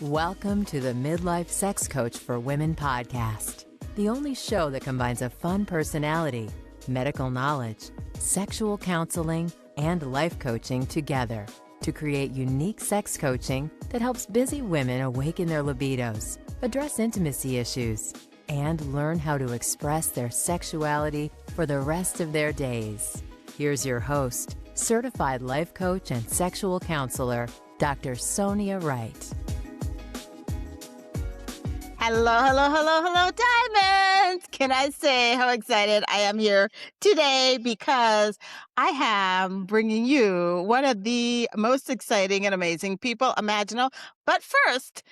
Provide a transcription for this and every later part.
Welcome to the Midlife Sex Coach for Women podcast, the only show that combines a fun personality, medical knowledge, sexual counseling, and life coaching together to create unique sex coaching that helps busy women awaken their libidos, address intimacy issues, and learn how to express their sexuality for the rest of their days. Here's your host, certified life coach and sexual counselor, Dr. Sonia Wright. Hello, Diamonds! Can I say how excited I am here today because I am bringing you one of the most exciting and amazing people imaginable. But first,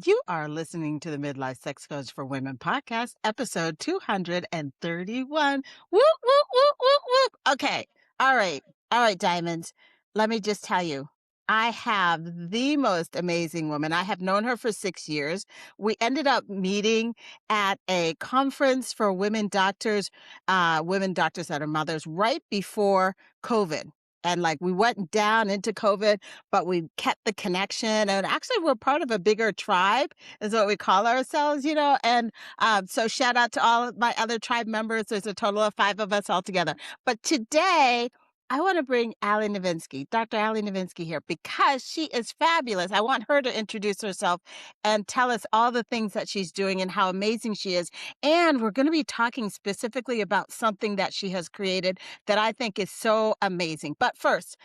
you are listening to the Midlife Sex Coach for Women podcast, episode 231. Whoop, whoop, whoop, whoop, whoop. Okay. All right, Diamonds. Let me just tell you. I have the most amazing woman. I have known her for 6 years. We ended up meeting at a conference for women doctors that are mothers right before COVID. And we went down into COVID, but we kept the connection. And actually, we're part of a bigger tribe, is what we call ourselves, And so shout out to all of my other tribe members. There's a total of 5 of us all together. But today, I want to bring Dr. Allie Novitsky here because she is fabulous. I want her to introduce herself and tell us all the things that she's doing and how amazing she is. And we're going to be talking specifically about something that she has created that I think is so amazing. But first,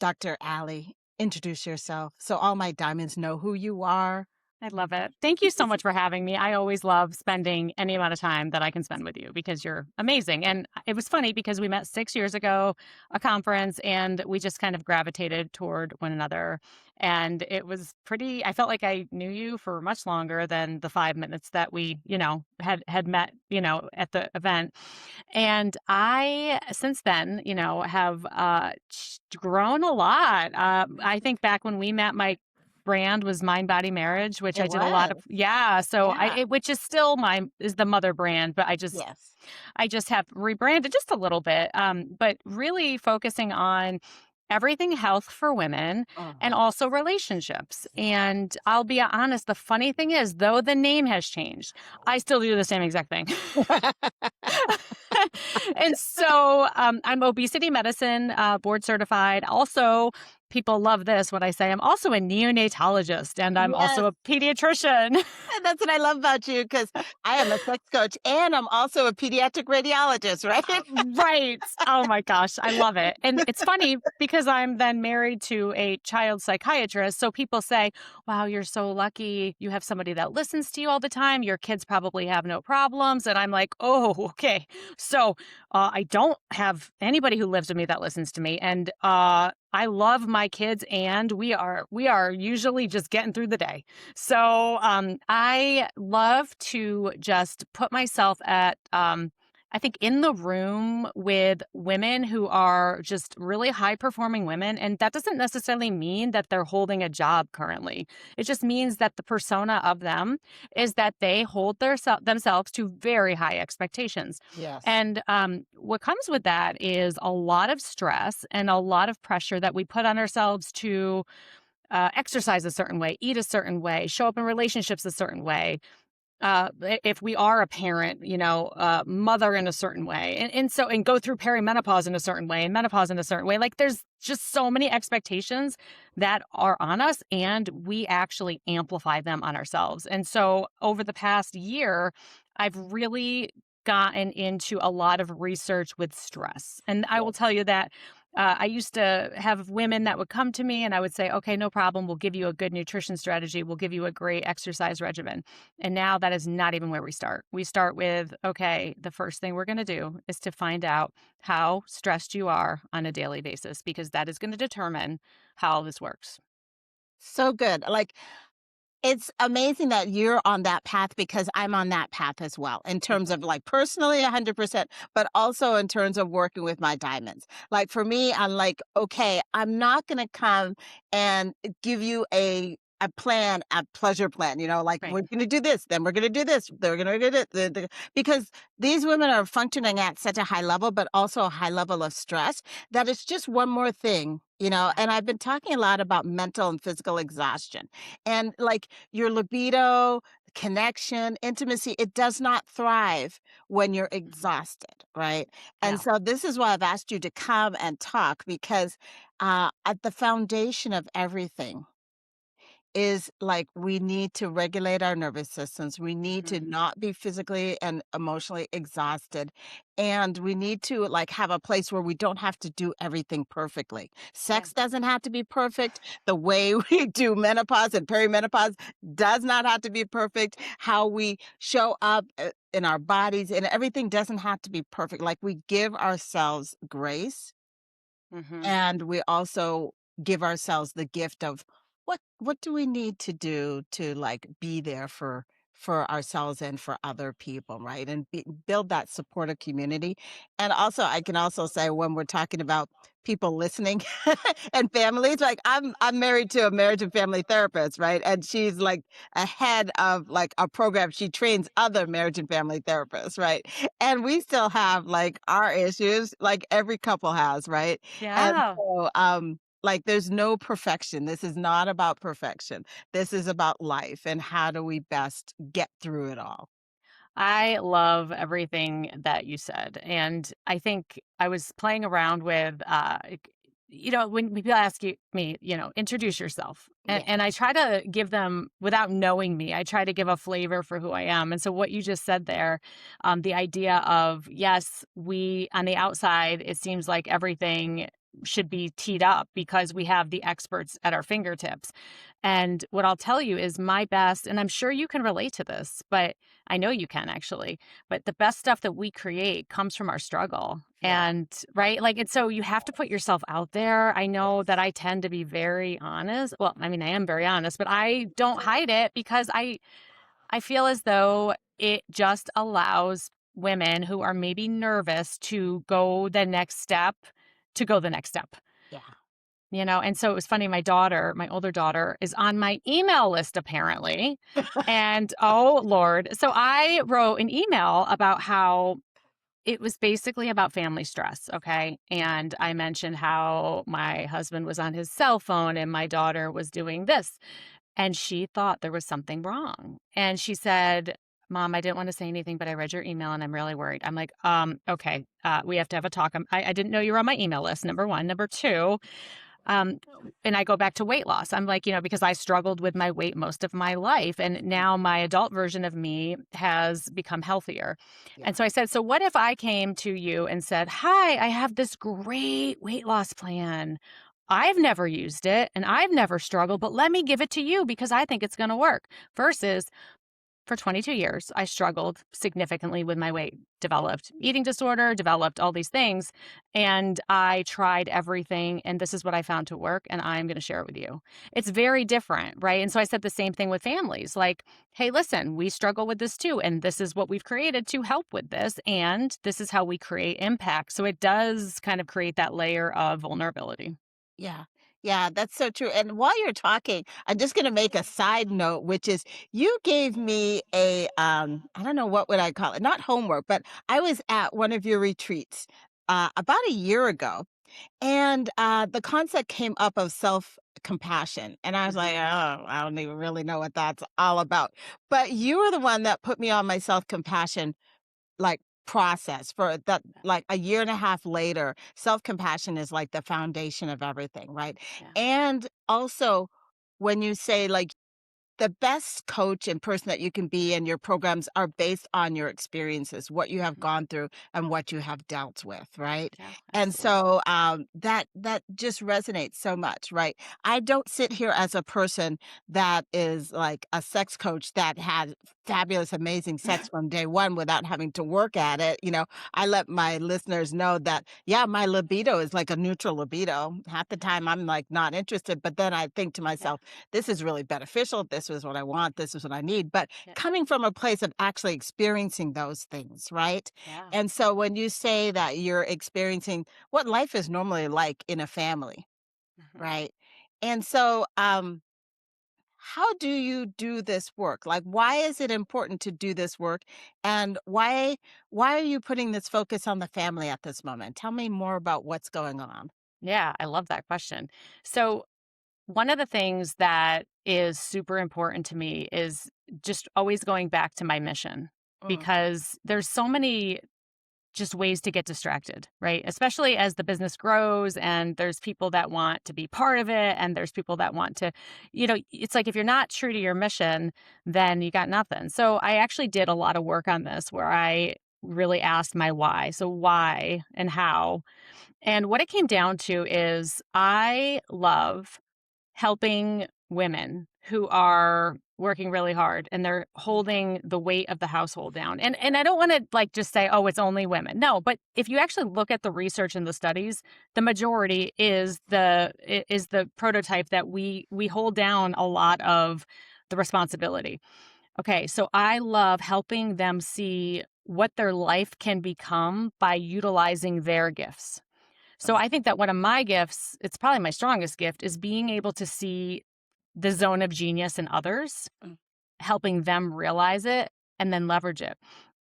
Dr. Allie, introduce yourself so all my diamonds know who you are. I love it. Thank you so much for having me. I always love spending any amount of time that I can spend with you because you're amazing. And it was funny because we met 6 years ago, a conference, and we just kind of gravitated toward one another. And it was I felt like I knew you for much longer than the 5 minutes that we, had met, at the event. And I, since then, have grown a lot. I think back when we met, my brand was Mind Body Marriage, which I did a lot of. Yeah. So which is still is the mother brand, but I just have rebranded just a little bit. But really focusing on everything health for women and also relationships. And I'll be honest, the funny thing is, though the name has changed, I still do the same exact thing. And so I'm obesity medicine board certified. Also, people love this when I say I'm also a neonatologist and I'm also a pediatrician. And that's what I love about you because I am a sex coach and I'm also a pediatric radiologist, right? Right. Oh my gosh. I love it. And it's funny because I'm then married to a child psychiatrist. So people say, wow, you're so lucky. You have somebody that listens to you all the time. Your kids probably have no problems. And I'm like, oh, okay. So I don't have anybody who lives with me that listens to me. And I love my kids and we are usually just getting through the day. So I love to just put myself at, I think, in the room with women who are just really high performing women. And that doesn't necessarily mean that they're holding a job currently. It just means that the persona of them is that they hold themselves to very high expectations. Yes. And what comes with that is a lot of stress and a lot of pressure that we put on ourselves to exercise a certain way, eat a certain way, show up in relationships a certain way. If we are a parent, mother in a certain way and go through perimenopause in a certain way and menopause in a certain way, there's just so many expectations that are on us and we actually amplify them on ourselves. And so over the past year, I've really gotten into a lot of research with stress. And I will tell you that I used to have women that would come to me and I would say, okay, no problem. We'll give you a good nutrition strategy. We'll give you a great exercise regimen. And now that is not even where we start. We start with, okay, the first thing we're going to do is to find out how stressed you are on a daily basis, because that is going to determine how this works. So good. It's amazing that you're on that path because I'm on that path as well in terms of personally 100%, but also in terms of working with my diamonds. For me, I'm okay, I'm not going to come and give you a a plan, a pleasure plan, like Right. we're going to do this, then we're going to do this, they're going to do it. Because these women are functioning at such a high level, but also a high level of stress that it's just one more thing. Yeah. And I've been talking a lot about mental and physical exhaustion and like your libido, connection, intimacy, it does not thrive when you're Mhm. exhausted, right? And No. so this is why I've asked you to come and talk because at the foundation of everything is like we need to regulate our nervous systems. We need to Mhm. not be physically and emotionally exhausted. And we need to like have a place where we don't have to do everything perfectly. Yeah. Sex doesn't have to be perfect. The way we do menopause and perimenopause does not have to be perfect. How we show up in our bodies and everything doesn't have to be perfect. Like we give ourselves grace Mhm. and we also give ourselves the gift of what do we need to do to like be there for ourselves and for other people, right? And build that supportive community. And also, I can also say when we're talking about people listening and families, like I'm married to a marriage and family therapist, right? And she's like a head of like a program. She trains other marriage and family therapists, right? And we still have like our issues, like every couple has, right? And Yeah. so, like, there's no perfection. This is not about perfection. This is about life and how do we best get through it all. I love everything that you said. And I think I was playing around with, when people ask me, introduce yourself. And, Yeah. and I try to give them, without knowing me, I try to give a flavor for who I am. And so what you just said there, the idea of, yes, we, on the outside, it seems like everything should be teed up because we have the experts at our fingertips. And what I'll tell you is my best, and I'm sure you can relate to this, but I know you can actually, but the best stuff that we create comes from our struggle. Yeah. And right, like, and so you have to put yourself out there. I know that I tend to be very honest. Well, I mean, I am very honest, but I don't hide it because I feel as though it just allows women who are maybe nervous to go the next step to go the next step. Yeah. And so it was funny, my older daughter is on my email list apparently. And oh Lord. So I wrote an email about how it was basically about family stress, okay? And I mentioned how my husband was on his cell phone and my daughter was doing this. And she thought there was something wrong. And she said, Mom, I didn't want to say anything, but I read your email and I'm really worried. I'm like, okay, we have to have a talk. I didn't know you were on my email list, number one. Number two, um, and I go back to weight loss. I'm like, because I struggled with my weight most of my life. And now my adult version of me has become healthier. Yeah. And so I said, so what if I came to you and said, hi, I have this great weight loss plan. I've never used it and I've never struggled, but let me give it to you because I think it's going to work. Versus for 22 years, I struggled significantly with my weight, developed eating disorder, developed all these things. And I tried everything. And this is what I found to work. And I'm going to share it with you. It's very different, right? And so I said the same thing with families like, hey, listen, we struggle with this too. And this is what we've created to help with this. And this is how we create impact. So it does kind of create that layer of vulnerability. Yeah. Yeah, that's so true. And while you're talking, I'm just going to make a side note, which is you gave me a I don't know what would I call it, not homework, but I was at one of your retreats about a year ago, and the concept came up of self compassion, and I was like, Hmm. oh, I don't even really know what that's all about. But you were the one that put me on my self compassion like, process for that like, a year and a half later, self-compassion is, like, the foundation of everything, right? Yeah. And also, when you say, like, the best coach and person that you can be and your programs are based on your experiences, what you have Mhm. gone through and what you have dealt with, right? Yeah, And absolutely. so that just resonates so much, right? I don't sit here as a person that is like a sex coach that had fabulous, amazing sex from day one without having to work at it. I let my listeners know that, yeah, my libido is like a neutral libido. Half the time I'm like not interested, but then I think to Yeah. myself, this is really beneficial. This is what I want. This is what I need. But Yeah. coming from a place of actually experiencing those things, right? Yeah. And so when you say that you're experiencing what life is normally like in a family, Mhm. right? And so, how do you do this work? Like, why is it important to do this work? And why are you putting this focus on the family at this moment? Tell me more about what's going on. Yeah, I love that question. So, one of the things that is super important to me is just always going back to my mission, Mm, because there's so many just ways to get distracted, right? Especially as the business grows and there's people that want to be part of it and there's people that want to, it's like if you're not true to your mission, then you got nothing. So I actually did a lot of work on this where I really asked my why. So why and how. And what it came down to is I love helping women who are working really hard and they're holding the weight of the household down. And I don't want to like just say, oh, it's only women. No, but if you actually look at the research and the studies, the majority is the prototype that we hold down a lot of the responsibility. Okay, so I love helping them see what their life can become by utilizing their gifts. So I think that one of my gifts, it's probably my strongest gift, is being able to see the zone of genius in others, mm, helping them realize it and then leverage it.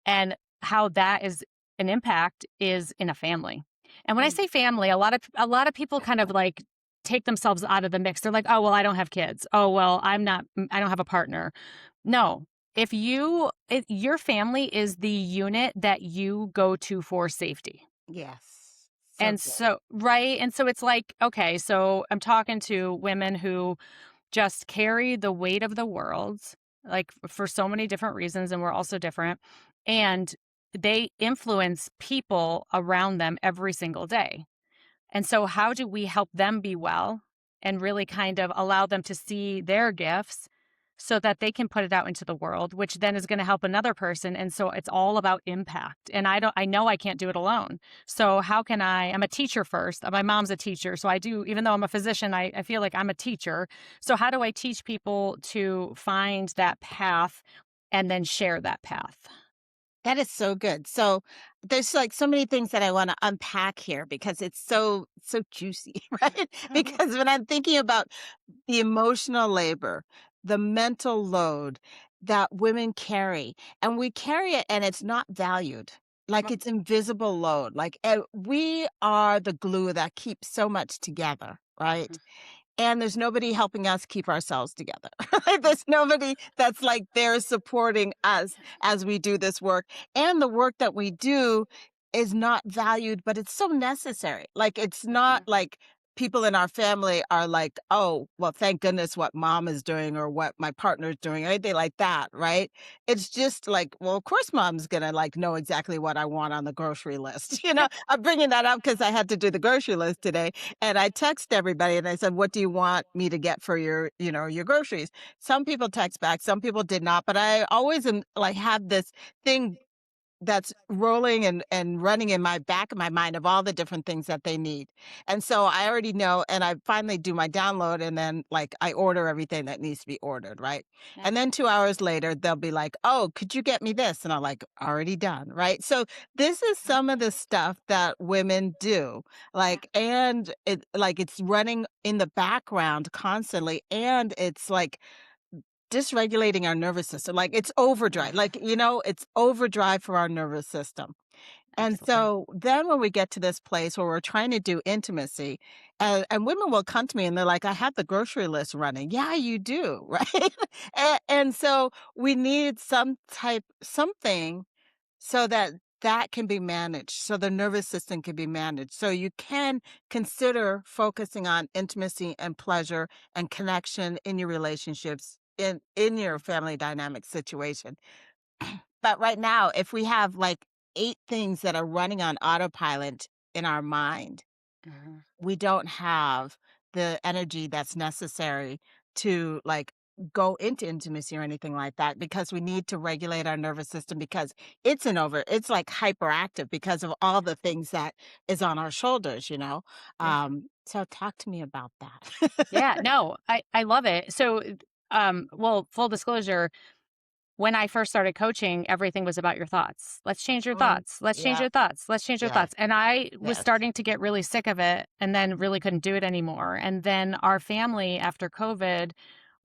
And how that is an impact is in a family. And when I mm. say family, a lot of people kind of like take themselves out of the mix. They're like, "Oh, well, I don't have kids. Oh, well, I don't have a partner." No. If your family is the unit that you go to for safety. Yes. So And good. so, right? And so it's like, okay, so I'm talking to women who just carry the weight of the world, like for so many different reasons, and we're also different. And they influence people around them every single day. And so, how do we help them be well and really kind of allow them to see their gifts so that they can put it out into the world, which then is going to help another person? And so, it's all about impact. And I know I can't do it alone. So, how can I'm a teacher first. My mom's a teacher. So, I do, even though I'm a physician, I feel like I'm a teacher. So, how do I teach people to find that path and then share that path? That is so good. So there's like so many things that I want to unpack here because it's so juicy, right? Mhm. Because when I'm thinking about the emotional labor, the mental load that women carry, and we carry it and it's not valued. Like it's invisible load. Like we are the glue that keeps so much together, right? Mhm. And there's nobody helping us keep ourselves together. There's nobody that's like there supporting us as we do this work. And the work that we do is not valued, but it's so necessary. Like it's not Mhm. like people in our family are like, oh, well, thank goodness what mom is doing or what my partner's doing, anything like that, right? It's just like, well, of course mom's gonna like know exactly what I want on the grocery list. I'm bringing that up because I had to do the grocery list today and I text everybody and I said, "What do you want me to get for your groceries?" Some people text back, some people did not, but I always am like have this thing that's rolling and running in my back of my mind of all the different things that they need. And so I already know and I finally do my download and then like I order everything that needs to be ordered, right? Yeah. And then 2 hours later they'll be like, "Oh, could you get me this?" And I'm like, "Already done." Right? So this is Mhm. some of the stuff that women do. Yeah. Like and it like it's running in the background constantly and it's like dysregulating our nervous system. Like it's overdrive. Mhm. It's overdrive for our nervous system. And Absolutely. so then when we get to this place where we're trying to do intimacy, and women will come to me and they're like, I have the grocery list running. Yeah, you do. Right. And so we need something so that that can be managed, so the nervous system can be managed. So you can consider focusing on intimacy and pleasure and connection in your relationships, in your family dynamic situation. But right now, if we have like 8 things that are running on autopilot in our mind, Mhm. we don't have the energy that's necessary to like go into intimacy or anything like that because we need to regulate our nervous system because it's like hyperactive because of all the things that is on our shoulders. Yeah. So talk to me about that. Yeah, no, I love it. So, well, full disclosure, when I first started coaching, everything was about your thoughts. Let's change your Mm, thoughts. Let's change yeah, your thoughts. Let's change your yes, thoughts. And I was yes. starting to get really sick of it and then really couldn't do it anymore. And then our family after COVID,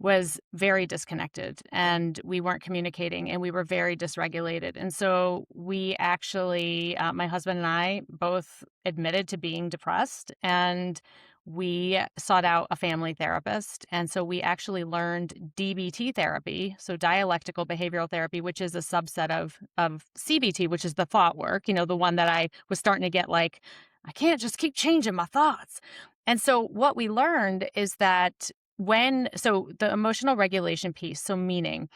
was very disconnected, and we weren't communicating, and we were very dysregulated. And so we actually, my husband and I both admitted to being depressed, and we sought out a family therapist. And so we actually learned DBT therapy, so dialectical behavioral therapy, which is a subset of CBT, which is the thought work, the one that I was starting to get like, I can't just keep changing my thoughts. And so what we learned is that so the emotional regulation piece, so meaning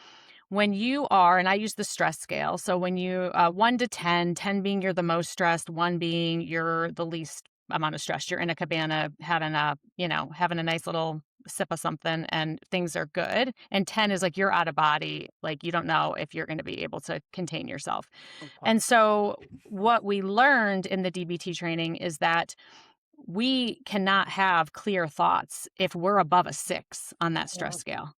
when you are, and I use the stress scale. So when you, 1 to 10, 10 being you're the most stressed, 1 being you're the least amount of stress. You're in a cabana having a nice little sip of something and things are good. And 10 is like you're out of body. Like you don't know if you're going to be able to contain yourself. Okay. And so what we learned in the DBT training is that we cannot have clear thoughts if we're above a 6 on that stress scale.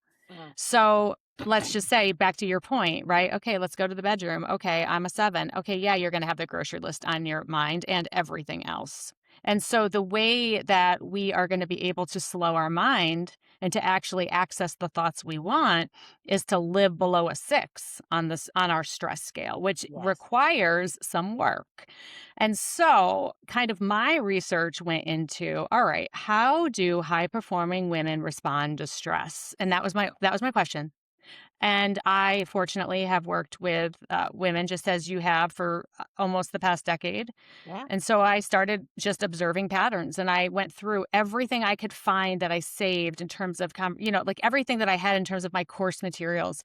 So let's just say, back to your point, right? Okay, let's go to the bedroom. Okay, I'm a 7. Okay, yeah, you're going to have the grocery list on your mind and everything else. And so the way that we are going to be able to slow our mind and to actually access the thoughts we want is to live below a 6 on our stress scale, which requires some work. And so kind of my research went into, all right, how do high performing women respond to stress? And that was my question. And I fortunately have worked with women, just as you have, for almost the past decade. Yeah. And so I started just observing patterns, and I went through everything I could find that I saved in terms of, like everything that I had in terms of my course materials.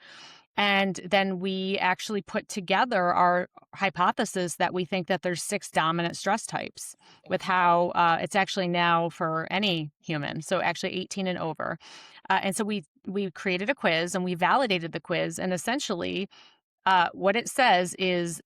And then we actually put together our hypothesis that we think that there's 6 dominant stress types, with how it's actually now for any human, so actually 18 and over. And so we created a quiz and we validated the quiz. And essentially what it says is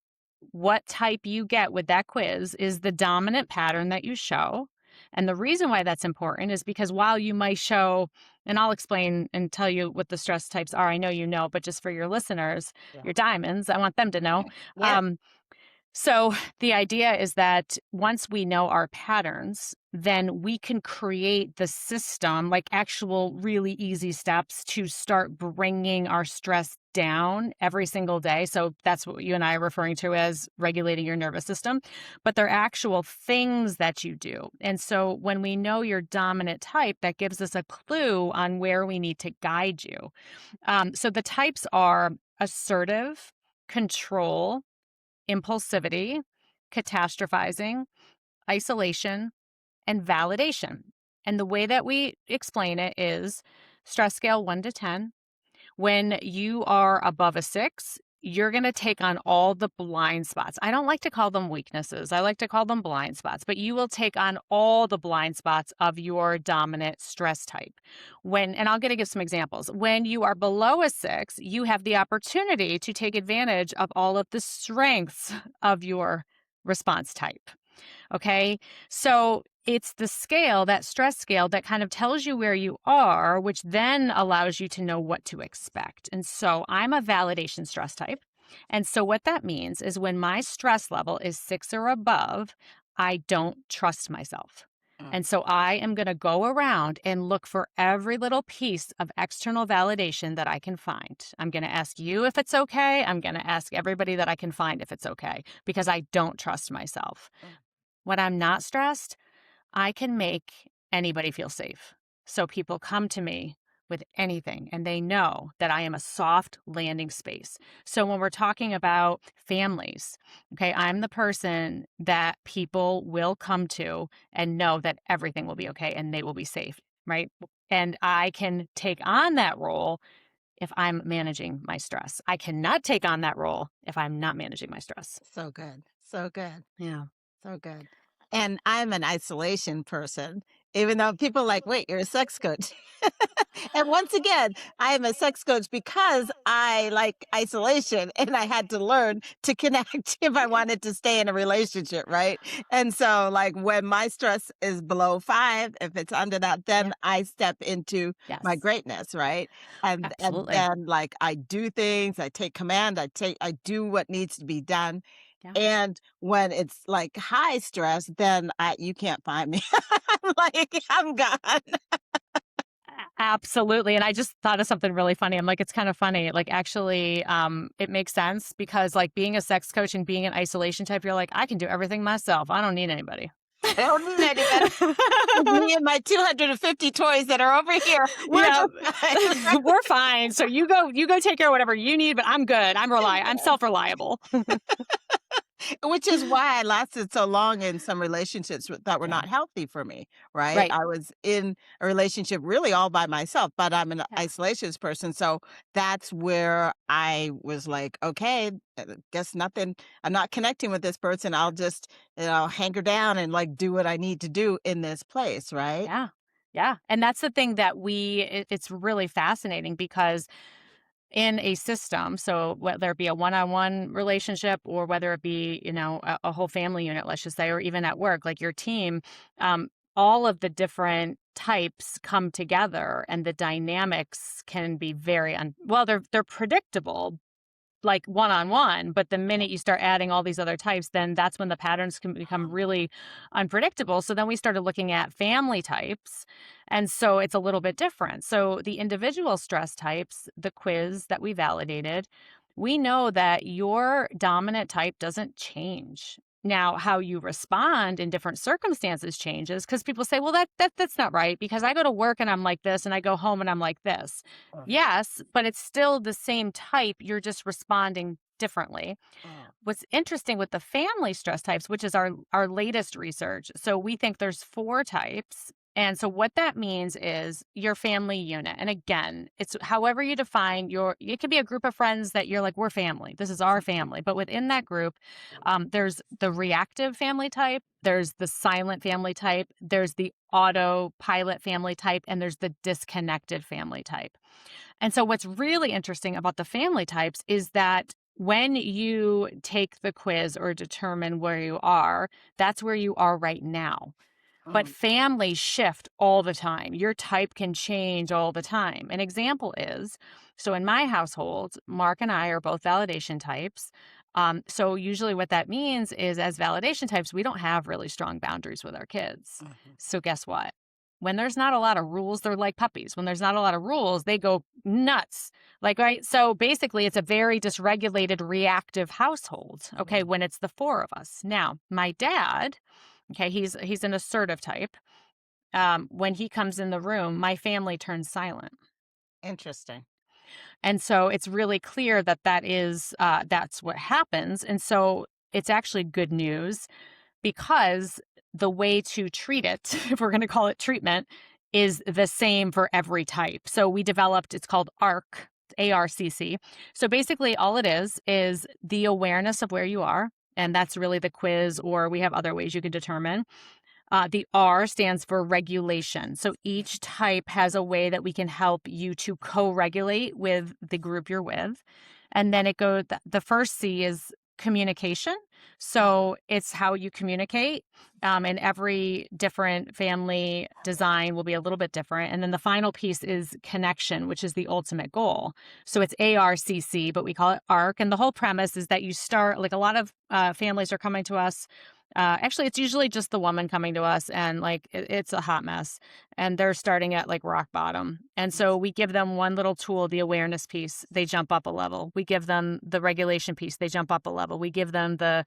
what type you get with that quiz is the dominant pattern that you show. And the reason why that's important is because while you might show, and I'll explain and tell you what the stress types are, I know you know, but just for your listeners, your diamonds, I want them to know. Yeah. So the idea is that once we know our patterns, then we can create the system, like actual really easy steps to start bringing our stress down every single day. So that's what you and I are referring to as regulating your nervous system, but they're actual things that you do. And so when we know your dominant type, that gives us a clue on where we need to guide you. So the types are assertive, control, impulsivity, catastrophizing, isolation, and validation. And the way that we explain it is stress scale 1 to 10. When you are above a 6, you're going to take on all the blind spots. I don't like to call them weaknesses. I like to call them blind spots, but you will take on all the blind spots of your dominant stress type. And I'm going to give some examples. When you are below a 6, you have the opportunity to take advantage of all of the strengths of your response type. Okay. So it's the scale, that stress scale, that kind of tells you where you are, which then allows you to know what to expect. And so I'm a validation stress type. And so what that means is when my stress level is 6 or above, I don't trust myself. And so I am going to go around and look for every little piece of external validation that I can find. I'm going to ask you if it's okay. I'm going to ask everybody that I can find if it's okay, because I don't trust myself. When I'm not stressed, I can make anybody feel safe. So people come to me with anything and they know that I am a soft landing space. So when we're talking about families, okay, I'm the person that people will come to and know that everything will be okay and they will be safe, right? And I can take on that role if I'm managing my stress. I cannot take on that role if I'm not managing my stress. So good. So good. Yeah. So good. And I'm an isolation person, even though people are like, wait, you're a sex coach. And once again, I am a sex coach because I like isolation and I had to learn to connect if I wanted to stay in a relationship, right? And so, like, when my stress is below 5, if it's under that, then I step into my Yes. greatness, right? And Absolutely. then, like, I do things, I take command, I do what needs to be done. Yeah. And when it's like high stress, then you can't find me. I'm like, I'm gone. Absolutely. And I just thought of something really funny. I'm like, it's kind of funny. Like, actually, it makes sense because, like, being a sex coach and being an isolation type, you're like, I can do everything myself. I don't need anybody. I don't need anybody. Me and my 250 toys that are over here. We're Yeah, just fine. we're fine. So you go take care of whatever you need, but I'm good. I'm self-reliable. Which is why I lasted so long in some relationships that were Yeah. not healthy for me, right? Right. I was in a relationship really all by myself, but I'm an Yeah. isolationist person. So that's where I was like, okay, guess nothing. I'm not connecting with this person. I'll just, hanker down and like do what I need to do in this place, right? Yeah. Yeah. And that's the thing that it's really fascinating because in a system, so whether it be a one-on-one relationship or whether it be, a whole family unit, let's just say, or even at work, like your team, all of the different types come together and the dynamics can be very, well, they're predictable, like one-on-one, but the minute you start adding all these other types, then that's when the patterns can become really unpredictable. So then we started looking at family types. And so it's a little bit different. So the individual stress types, the quiz that we validated, we know that your dominant type doesn't change. Now, how you respond in different circumstances changes because people say, well, that's not right because I go to work and I'm like this and I go home and I'm like this. Yes, but it's still the same type. You're just responding differently. What's interesting with the family stress types, which is our latest research. So we think there's 4 types. And so what that means is your family unit. And again, it's however you define it could be a group of friends that you're like, we're family. This is our family. But within that group, there's the reactive family type, there's the silent family type, there's the autopilot family type, and there's the disconnected family type. And so what's really interesting about the family types is that when you take the quiz or determine where you are, that's where you are right now. But families shift all the time. Your type can change all the time. An example is, so in my household, Mark and I are both validation types. So usually what that means is as validation types, we don't have really strong boundaries with our kids. So guess what? When there's not a lot of rules, they're like puppies. When there's not a lot of rules, they go nuts. Like, right? So basically, it's a very dysregulated, reactive household, okay, when it's the 4 of us. Now, my dad, okay, he's an assertive type. When he comes in the room, my family turns silent. Interesting. And so it's really clear that that's what happens. And so it's actually good news because the way to treat it, if we're going to call it treatment, is the same for every type. So we developed, it's called ARC, ARCC. So basically all it is the awareness of where you are. And that's really the quiz, or we have other ways you can determine. The R stands for regulation. So each type has a way that we can help you to co-regulate with the group you're with. And then the first C is communication. So it's how you communicate. And every different family design will be a little bit different. And then the final piece is connection, which is the ultimate goal. So it's ARCC, but we call it ARC. And the whole premise is that you start, like a lot of families are coming to us. Actually, it's usually just the woman coming to us and like it's a hot mess and they're starting at like rock bottom. And so we give them one little tool, the awareness piece, they jump up a level. We give them the regulation piece, they jump up a level. We give them the,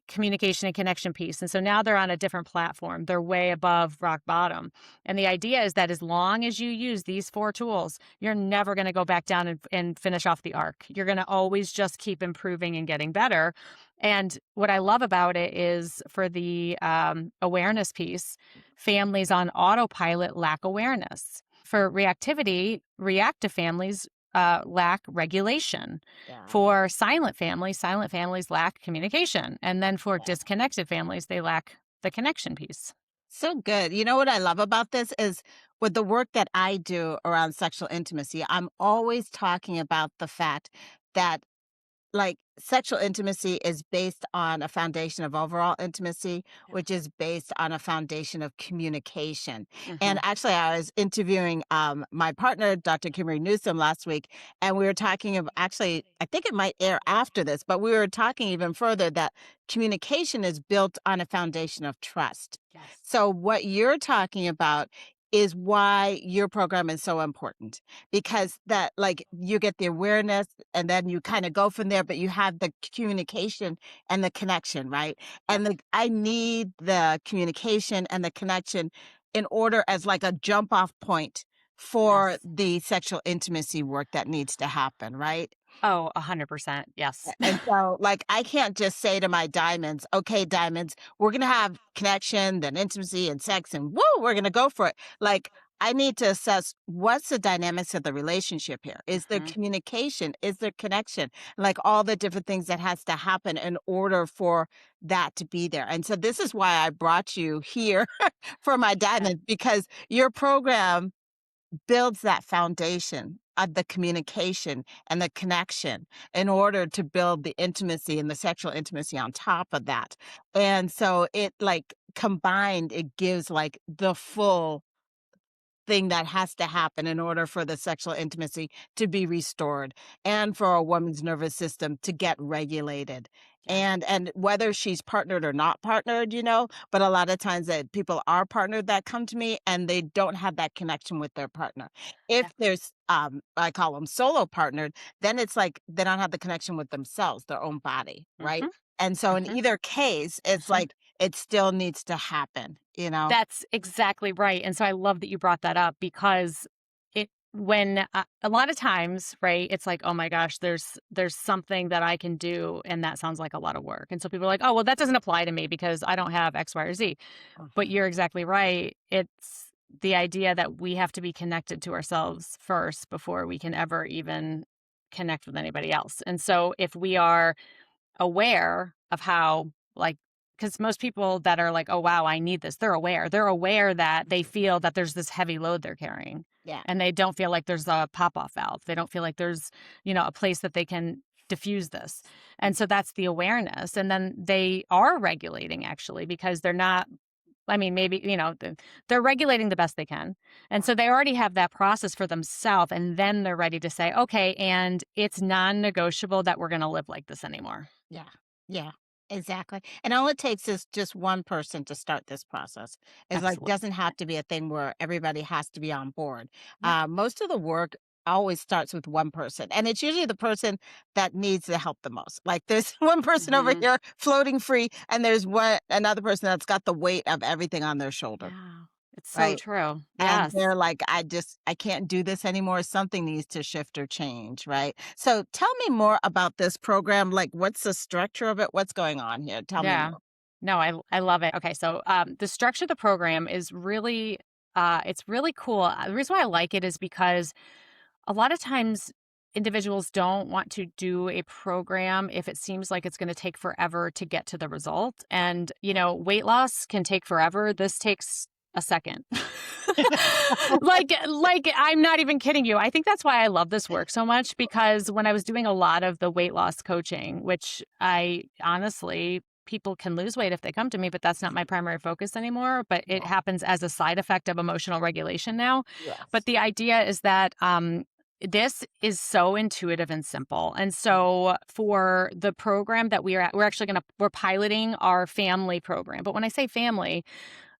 communication and connection piece. And so now they're on a different platform. They're way above rock bottom. And the idea is that as long as you use these 4 tools, you're never going to go back down and finish off the arc. You're going to always just keep improving and getting better. And what I love about it is for the awareness piece, families on autopilot lack awareness. For reactive families lack regulation. Yeah. For silent families lack communication. And then for disconnected families, they lack the connection piece. So good. You know what I love about this is with the work that I do around sexual intimacy, I'm always talking about the fact that like sexual intimacy is based on a foundation of overall intimacy, which is based on a foundation of communication. And actually, I was interviewing my partner, Dr. Kimberly Newsom, last week, and we were talking about actually, I think it might air after this, but we were talking even further that communication is built on a foundation of trust. Yes. So what you're talking about is why your program is so important, because that, like, you get the awareness and then you kind of go from there, but you have the communication and the connection, right? Yep. And I need the communication and the connection in order as like a jump off point for Yes. the sexual intimacy work that needs to happen, right? Oh, 100%. Yes. And so, like, I can't just say to my diamonds, okay, diamonds, we're going to have connection, then intimacy and sex, and woo, we're going to go for it. Like, I need to assess what's the dynamics of the relationship here. Is there Mhm. communication? Is there connection? Like all the different things that has to happen in order for that to be there. And so this is why I brought you here for my Yeah. diamonds, because your program builds that foundation of the communication and the connection in order to build the intimacy and the sexual intimacy on top of that. And so it like combined, it gives like the full thing that has to happen in order for the sexual intimacy to be restored and for a woman's nervous system to get regulated. Yeah. And whether she's partnered or not partnered, but a lot of times that people are partnered that come to me and they don't have that connection with their partner. If Yeah. there's I call them solo partnered, then it's like they don't have the connection with themselves, their own body, right? Mhm. And so in Mhm. either case, it's Mhm. like it still needs to happen. That's exactly right, and so I love that you brought that up because when a lot of times, right, it's like, "Oh my gosh, there's something that I can do, and that sounds like a lot of work." And so people are like, "Oh, well, that doesn't apply to me because I don't have X, Y, or Z." But Mhm. you're exactly right. It's the idea that we have to be connected to ourselves first before we can ever even connect with anybody else. And so if we are aware of how, like, because most people that are like, "Oh, wow, I need this," they're aware. They're aware that they feel that there's this heavy load they're carrying, Yeah. and they don't feel like there's a pop-off valve. They don't feel like there's, a place that they can diffuse this. And so that's the awareness. And then they are regulating actually because they're not, I mean, maybe, they're regulating the best they can. And so they already have that process for themselves. And then they're ready to say, okay, and it's non negotiable that we're going to live like this anymore. Yeah. Yeah. Exactly. And all it takes is just one person to start this process. It's like Absolutely. doesn't have to be a thing where everybody has to be on board. Yeah. Most of the work always starts with one person, and it's usually the person that needs the help the most. Like there's one person over Hmm. here floating free, and there's another person that's got the weight of everything on their shoulder, Yeah. It's so right? true. And Yes. they're like, I can't do this anymore. Something needs to shift or change, right? So tell me more about this program. Like, what's the structure of it? What's going on here? Tell me Yeah. more. No, I love it. Okay, so the structure of the program is really it's really cool. The reason why I like it is because a lot of times individuals don't want to do a program if it seems like it's going to take forever to get to the result. And, weight loss can take forever. This takes a second. like I'm not even kidding you. I think that's why I love this work so much because when I was doing a lot of the weight loss coaching, which I honestly people can lose weight if they come to me, but that's not my primary focus anymore, but it Yeah. happens as a side effect of emotional regulation now. But Yes. the idea is that this is so intuitive and simple. And so for the program that we're actually we're piloting our family program. But when I say family,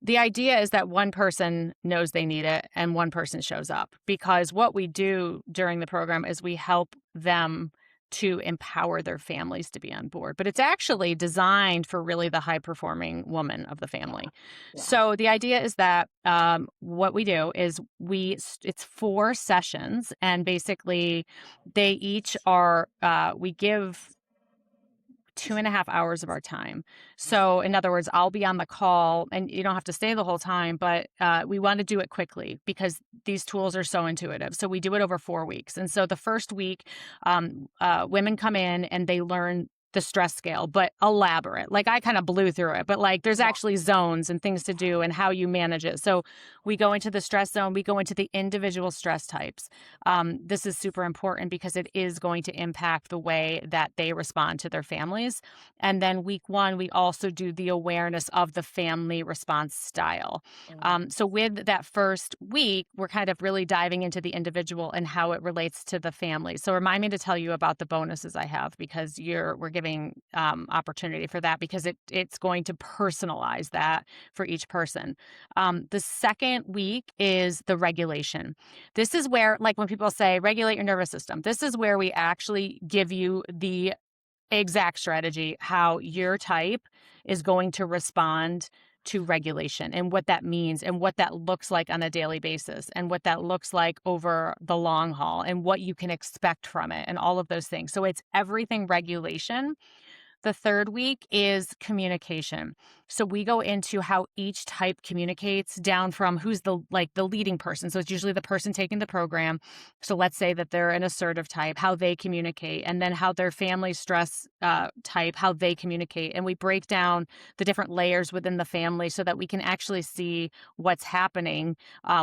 the idea is that one person knows they need it and one person shows up because what we do during the program is we help them to empower their families to be on board. But it's actually designed for really the high performing woman of the Yeah. family. Yeah. So the idea is that what we do is it's 4 sessions and basically they each are we give 2.5 hours of our time. So, in other words, I'll be on the call and you don't have to stay the whole time, but we want to do it quickly because these tools are so intuitive. So, we do it over 4 weeks. And so, the first week, women come in and they learn the stress scale, but elaborate. Like I kind of blew through it, but like there's Yeah. actually zones and things to do and how you manage it. So, we go into the stress zone, we go into the individual stress types. This is super important because it is going to impact the way that they respond to their families. And then week 1, we also do the awareness of the family response style. Mm. So with that first week, we're kind of really diving into the individual and how it relates to the family. So remind me to tell you about the bonuses I have because we're giving caregiving opportunity for that, because it's going to personalize that for each person. The second week is the regulation. This is where, like when people say regulate your nervous system, this is where we actually give you the exact strategy, how your type is going to respond to regulation and what that means and what that looks like on a daily basis and what that looks like over the long haul and what you can expect from it and all of those things. So it's everything regulation. The third week is communication. So we go into how each type communicates, down from who's the leading person. So it's usually the person taking the program. So let's say that they're an assertive type, how they communicate, and then how their family stress type, how they communicate. And we break down the different layers within the family so that we can actually see what's happening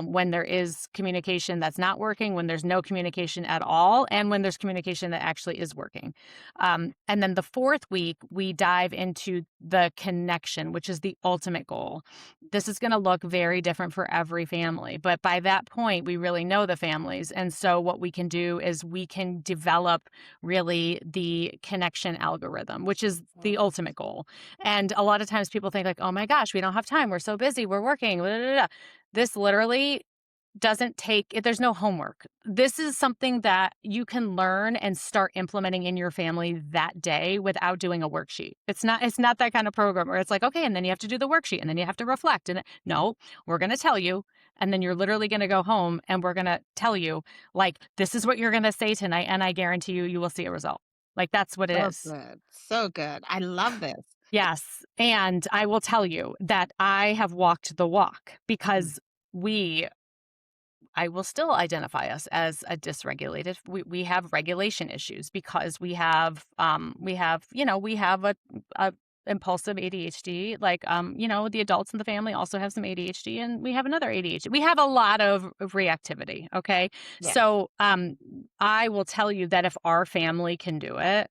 when there is communication that's not working, when there's no communication at all, and when there's communication that actually is working. And then the fourth week, we dive into the connection, which is the ultimate goal. This is going to look very different for every family, but by that point, we really know the families. And so what we can do is we can develop really the connection algorithm, which is the ultimate goal. And a lot of times people think like, oh my gosh, we don't have time. We're so busy. We're working. Blah, blah, blah. This literally doesn't take, there's no homework. This is something that you can learn and start implementing in your family that day without doing a worksheet. It's not that kind of program where it's like, okay, and then you have to do the worksheet and then you have to reflect. And no, we're going to tell you. And then you're literally going to go home and we're going to tell you, like, this is what you're going to say tonight. And I guarantee you, you will see a result. Like, that's what it is. Good. So good. I love this. Yes. And I will tell you that I have walked the walk because I will still identify us as a dysregulated. We have regulation issues because we have a impulsive ADHD. Like, the adults in the family also have some ADHD, and we have another ADHD. We have a lot of reactivity. Okay. Yes. So, I will tell you that if our family can do it,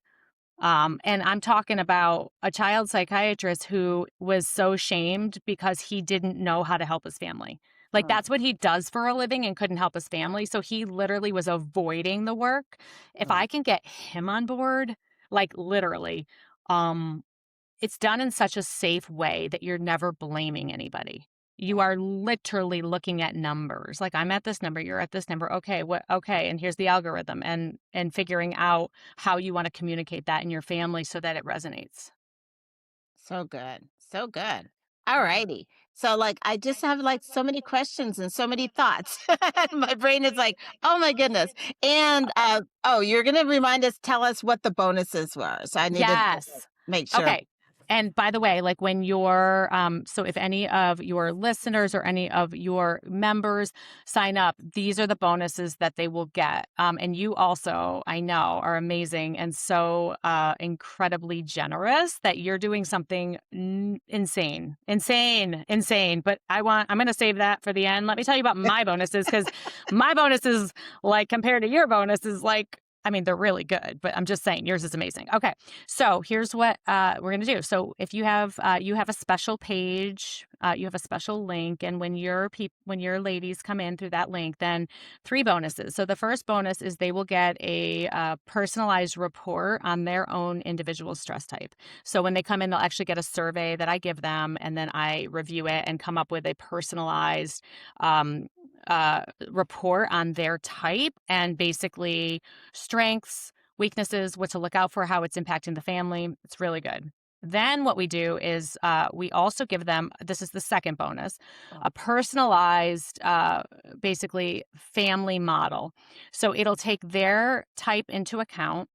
and I'm talking about a child psychiatrist who was so shamed because he didn't know how to help his family. Like, that's what he does for a living and couldn't help his family. So he literally was avoiding the work. If I can get him on board, like literally, it's done in such a safe way that you're never blaming anybody. You are literally looking at numbers. Like, I'm at this number, you're at this number. Okay, okay, and here's the algorithm, and figuring out how you want to communicate that in your family so that it resonates. So good. So good. All righty. So like I just have like so many questions and so many thoughts. My brain is like, oh my goodness. And you're gonna tell us what the bonuses were. So I need to Yes. make sure. Okay. And by the way, like when you're, so if any of your listeners or any of your members sign up, these are the bonuses that they will get. And you also, I know, are amazing and so incredibly generous that you're doing something insane. But I'm going to save that for the end. Let me tell you about my bonuses, because my bonuses, like compared to your bonuses, like, I mean, they're really good, but I'm just saying yours is amazing. Okay. So here's what we're going to do. So if you have a special page, you have a special link, and when your ladies come in through that link, then 3 bonuses. So the first bonus is they will get a personalized report on their own individual stress type. So when they come in, they'll actually get a survey that I give them, and then I review it and come up with a personalized report on their type, and basically strengths, weaknesses, what to look out for, how it's impacting the family. It's really good. Then what we do is we also give them, this is the second bonus, a personalized, basically family model. So it'll take their type into account,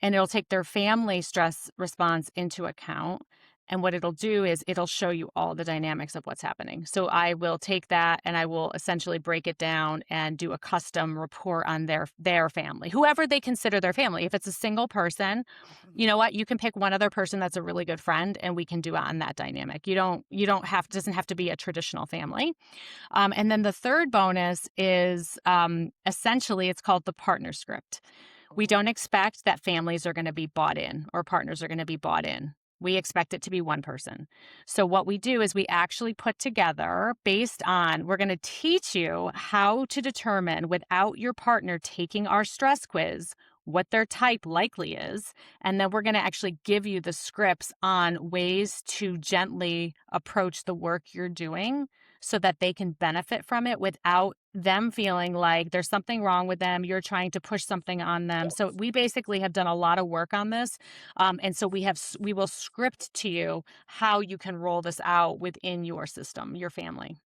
and it'll take their family stress response into account. And what it'll do is it'll show you all the dynamics of what's happening. So I will take that and I will essentially break it down and do a custom report on their family, whoever they consider their family. If it's a single person, you know what? You can pick one other person that's a really good friend, and we can do it on that dynamic. Doesn't have to be a traditional family. And then the third bonus is essentially, it's called the partner script. We don't expect that families are going to be bought in or partners are going to be bought in. We expect it to be one person. So what we do is we actually put together, we're going to teach you how to determine, without your partner taking our stress quiz, what their type likely is, and then we're going to actually give you the scripts on ways to gently approach the work you're doing so that they can benefit from it without them feeling like there's something wrong with them. You're trying to push something on them. So we basically have done a lot of work on this. And so we will script to you how you can roll this out within your system, your family.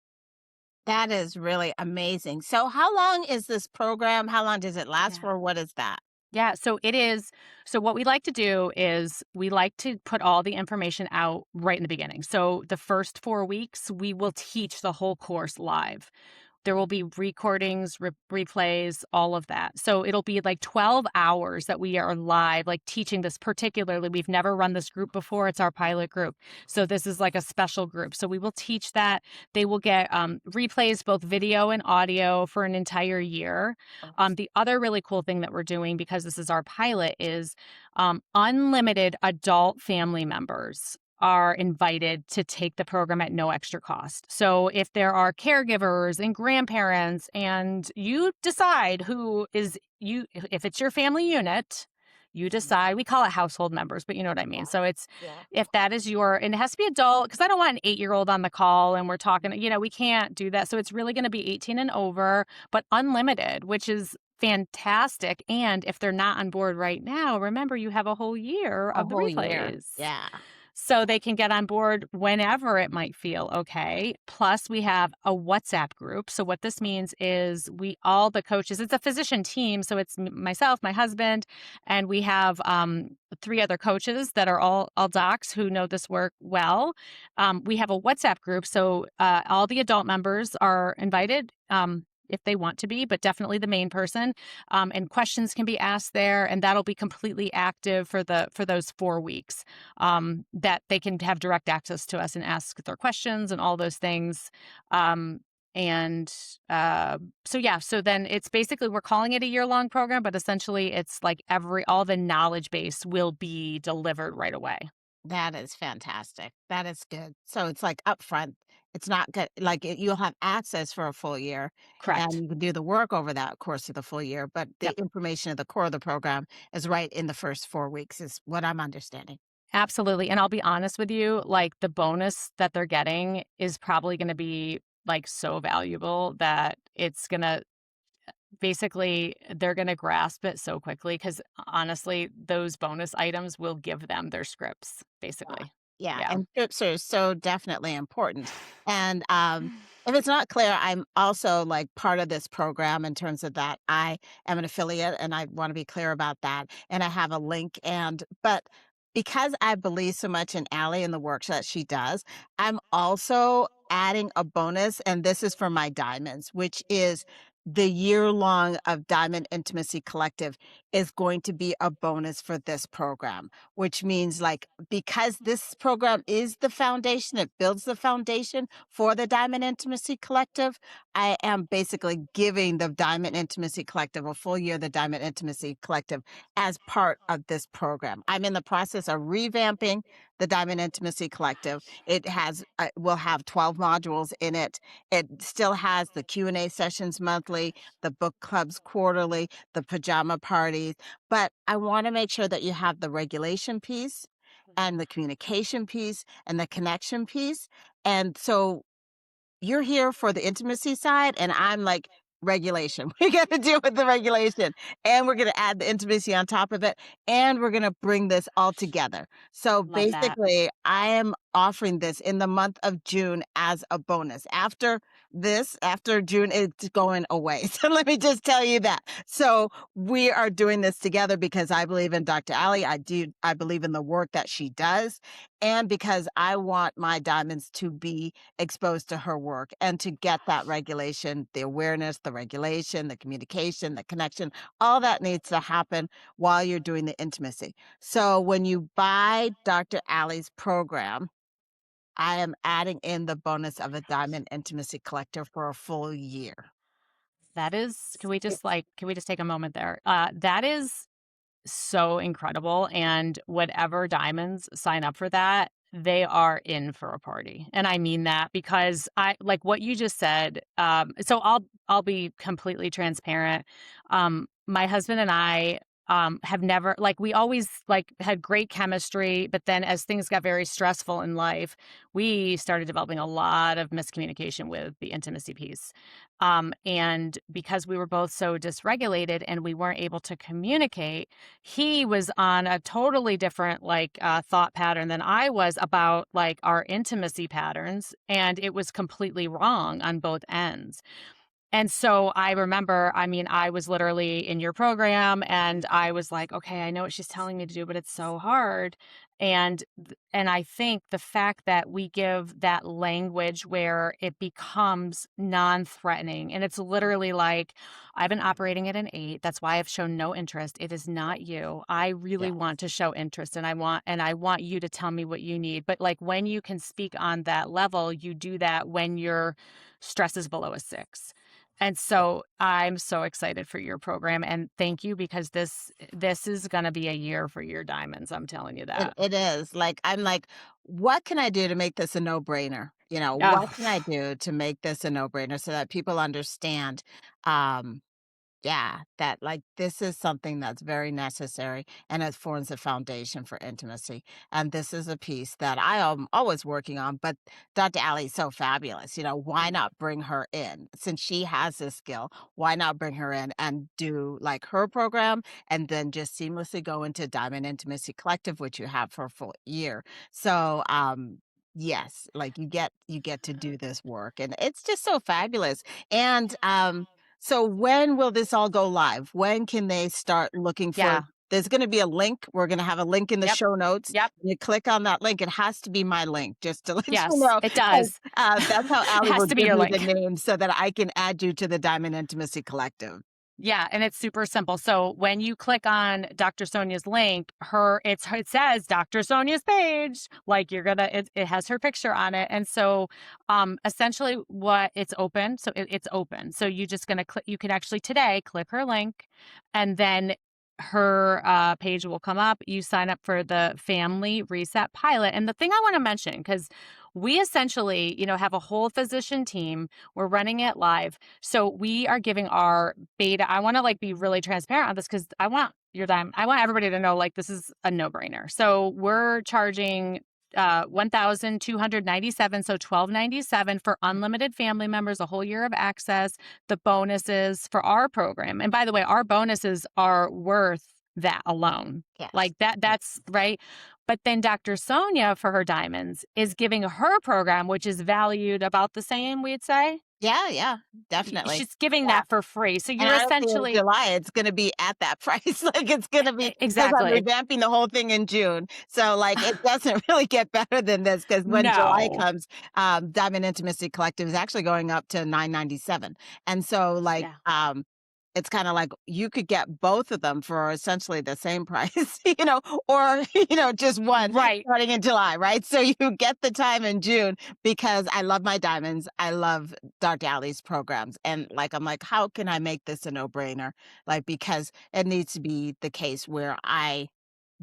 That is really amazing. So how long is this program? How long does it last Yeah. for? What is that? Yeah, so it is. So what we like to do is we like to put all the information out right in the beginning. So the first 4 weeks, we will teach the whole course live. There will be recordings, replays, all of that. So it'll be like 12 hours that we are live, like teaching this particularly. We've never run this group before. It's our pilot group. So this is like a special group. So we will teach that. They will get replays, both video and audio, for an entire year. The other really cool thing that we're doing, because this is our pilot, is unlimited adult family members are invited to take the program at no extra cost. So if there are caregivers and grandparents and you decide who is you, if it's your family unit, you decide, we call it household members, but you know what I mean. So it's, Yeah. if that is your, and it has to be adult, because I don't want an 8-year-old on the call and we're talking, we can't do that. So it's really going to be 18 and over, but unlimited, which is fantastic. And if they're not on board right now, remember you have a whole year A of the whole year. replays. Yeah. So they can get on board whenever it might feel okay. Plus, we have a WhatsApp group. So what this means is all the coaches, it's a physician team. So it's myself, my husband, and we have 3 other coaches that are all docs who know this work well. We have a WhatsApp group. So all the adult members are invited. If they want to be, but definitely the main person. And questions can be asked there, and that'll be completely active for those 4 weeks. That they can have direct access to us and ask their questions and all those things. And so then it's basically, we're calling it a year-long program, but essentially it's like all the knowledge base will be delivered right away. That is fantastic. That is good. So it's like upfront. It's not good. Like you'll have access for a full year and Correct. you can do the work over that course of the full year. But the Yep. information at the core of the program is right in the first 4 weeks, is what I'm understanding. Absolutely. And I'll be honest with you, like the bonus that they're getting is probably going to be like so valuable that it's going to basically, they're going to grasp it so quickly, because honestly, those bonus items will give them their scripts, Yeah. basically. Yeah, Yeah. and trips are so definitely important. And if it's not clear, I'm also like part of this program in terms of that I am an affiliate, and I want to be clear about that. And I have a link, but because I believe so much in Allie and the work that she does, I'm also adding a bonus, and this is for my diamonds, which is the year long of Diamond Intimacy Collective is going to be a bonus for this program, which means like, because this program is the foundation, it builds the foundation for the Diamond Intimacy Collective. I am basically giving the Diamond Intimacy Collective a full year, the Diamond Intimacy Collective, as part of this program. I'm in the process of revamping the Diamond Intimacy Collective. It will have 12 modules in it. It still has the Q&A sessions monthly, the book clubs quarterly, the pajama parties, but I want to make sure that you have the regulation piece and the communication piece and the connection piece. And so you're here for the intimacy side, and I'm like, regulation. We got to deal with the regulation, and we're going to add the intimacy on top of it, and we're going to bring this all together. So Love that. basically, I am offering this in the month of June as a bonus. After June, it's going away. So let me just tell you that. So we are doing this together because I believe in Dr. Ali. I believe in the work that she does, and because I want my diamonds to be exposed to her work and to get that regulation, the awareness, the regulation, the communication, the connection, all that needs to happen while you're doing the intimacy. So when you buy Dr. Ali's program, I am adding in the bonus of a Diamond Intimacy Collector for a full year. That is, can we just take a moment there? That is so incredible. And whatever diamonds sign up for that, they are in for a party. And I mean that, because I like what you just said. So I'll be completely transparent. My husband and I have never like we always like had great chemistry, but then as things got very stressful in life, we started developing a lot of miscommunication with the intimacy piece. And because we were both so dysregulated and we weren't able to communicate, he was on a totally different thought pattern than I was about like our intimacy patterns, and it was completely wrong on both ends. And so I remember, I mean, I was literally in your program and I was like, okay, I know what she's telling me to do, but it's so hard. And I think the fact that we give that language where it becomes non-threatening, and it's literally like, I've been operating at an 8. That's why I've shown no interest. It is not you. I really Yeah. want to show interest, and I want you to tell me what you need. But like when you can speak on that level, you do that when your stress is below a 6. And so I'm so excited for your program, and thank you, because this is going to be a year for your diamonds. I'm telling you It that. it is. Like, I'm like, "What can I do to make this a no-brainer?" "What Oh, can I do to make this a no-brainer so that people understand, um, yeah, that, like, this is something that's very necessary, and it forms a foundation for intimacy, and this is a piece that I am always working on, but Dr. Ali is so fabulous, why not bring her in? Since she has this skill, why not bring her in and do, like, her program, and then just seamlessly go into Diamond Intimacy Collective, which you have for a full year. So, yes, like, you get to do this work, and it's just so fabulous, and, so when will this all go live? When can they start looking for yeah. there's gonna be a link. We're gonna have a link in the Yep. show notes. Yep. You click on that link. It has to be my link, just to let you Yes, know, it 'cause, does. that's how It Allie has will to be give your me the link. name so that I can add you to the Diamond Intimacy Collective. Yeah, and it's super simple. So when you click on Dr. Sonia's link, it says Dr. Sonia's page. Like it has her picture on it. And so essentially what it's open. So it's open. So you just gonna click, you can actually today click her link, and then her page will come up. You sign up for the family reset pilot. And the thing I want to mention, because we essentially, have a whole physician team. We're running it live. So we are giving our beta. I want to like be really transparent on this, because I want everybody to know like this is a no-brainer. So we're charging 1,297, so 1,297 for unlimited family members, a whole year of access, the bonuses for our program. And by the way, our bonuses are worth that alone. Yes. Like that's right. But then Dr. Sonia, for her diamonds, is giving her program, which is valued about the same, we'd say. Yeah, yeah, definitely. She's giving Yeah. that for free. So And you're honestly, in essentially July, it's gonna be at that price, like, it's gonna be because I'm exactly. revamping the whole thing in June, so, like, it doesn't really get better than this. Because when July No. comes, Diamond Intimacy Collective is actually going up to $997, and so, like, Yeah. it's kinda like you could get both of them for essentially the same price, or, just one Right. starting in July, right? So you get the time in June because I love my diamonds, I love Dr. Ali's programs, and, like, I'm like, "How can I make this a no-brainer?" Like, because it needs to be the case where I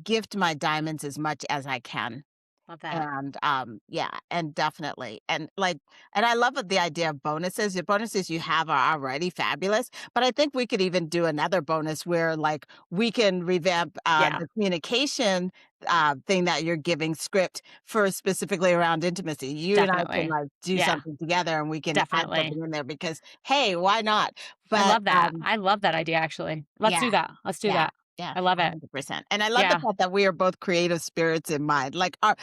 gift my diamonds as much as I can. Love that. And, yeah, and definitely, and I love the idea of bonuses. The bonuses you have are already fabulous, but I think we could even do another bonus where, like, we can revamp, Yeah, the communication, thing that you're giving script for specifically around intimacy. You and I can, definitely. like, do Yeah, something together, and we can add definitely. something in there because, hey, why not? I But, love that. I love that idea, actually. Let's yeah. do that. Let's do Yeah, that. yeah, I love it. 100%, and I love the Yeah. fact that we are both creative spirits in mind, like, our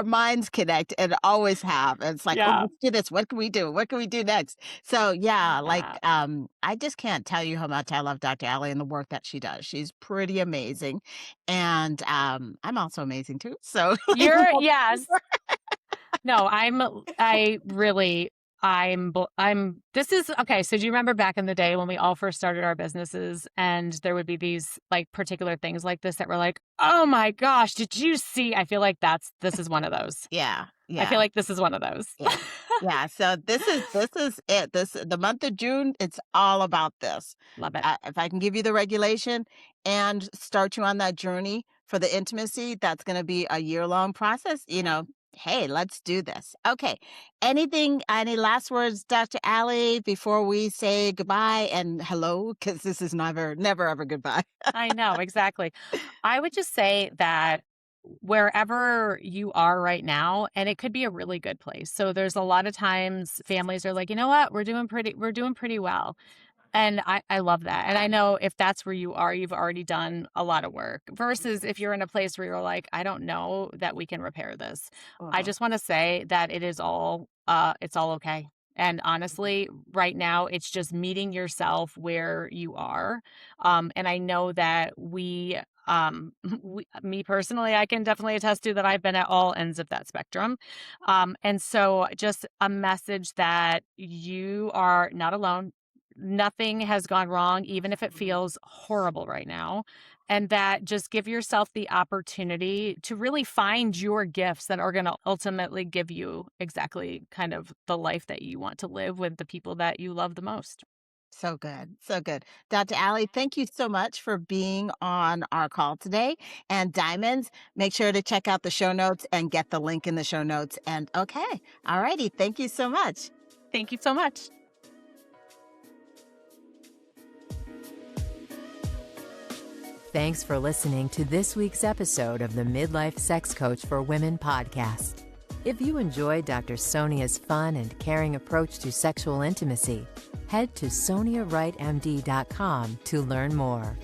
minds connect and always have, and it's like, "Oh, Yeah. let's do this, what can we do? What can we do next?" So, Love yeah, like, that. I just can't tell you how much I love Dr. Ali and the work that she does. She's pretty amazing, and, I'm also amazing too, so, like, You're yes. No, I really I'm this is okay, so do you remember back in the day when we all first started our businesses and there would be these like particular things like this that were like, "Oh my gosh, did you see?" I feel like this is one of those. yeah, I yeah. feel like this is one of those. Yeah. Yeah, so this is it. The month of June, it's all about this. Love it. If I can give you the regulation and start you on that journey for the intimacy, that's gonna be a year-long process, Hey, let's do this. Okay. Any last words, Dr. Alley, before we say goodbye and hello? Because this is never, ever goodbye. I know, exactly. I would just say that wherever you are right now, and it could be a really good place. So there's a lot of times families are like, you know what, we're doing pretty well. And I love that. And I know if that's where you are, you've already done a lot of work versus if you're in a place where you're like, I don't know that we can repair this. I Uh-huh. just want to say that it's all okay. And honestly, right now, it's just meeting yourself where you are. And I know that me personally, I can definitely attest to that I've been at all ends of that spectrum. And so just a message that you are not alone. Nothing has gone wrong, even if it feels horrible right now. And that just give yourself the opportunity to really find your gifts that are going to ultimately give you exactly kind of the life that you want to live with the people that you love the most. So good. So good. Dr. Alley, thank you so much for being on our call today. And Diamonds, make sure to check out the show notes and get the link in the show notes. And okay. All righty. Thank you so much. Thank you so much. Thanks for listening to this week's episode of the Midlife Sex Coach for Women podcast. If you enjoyed Dr. Sonia's fun and caring approach to sexual intimacy, head to soniawrightmd.com to learn more.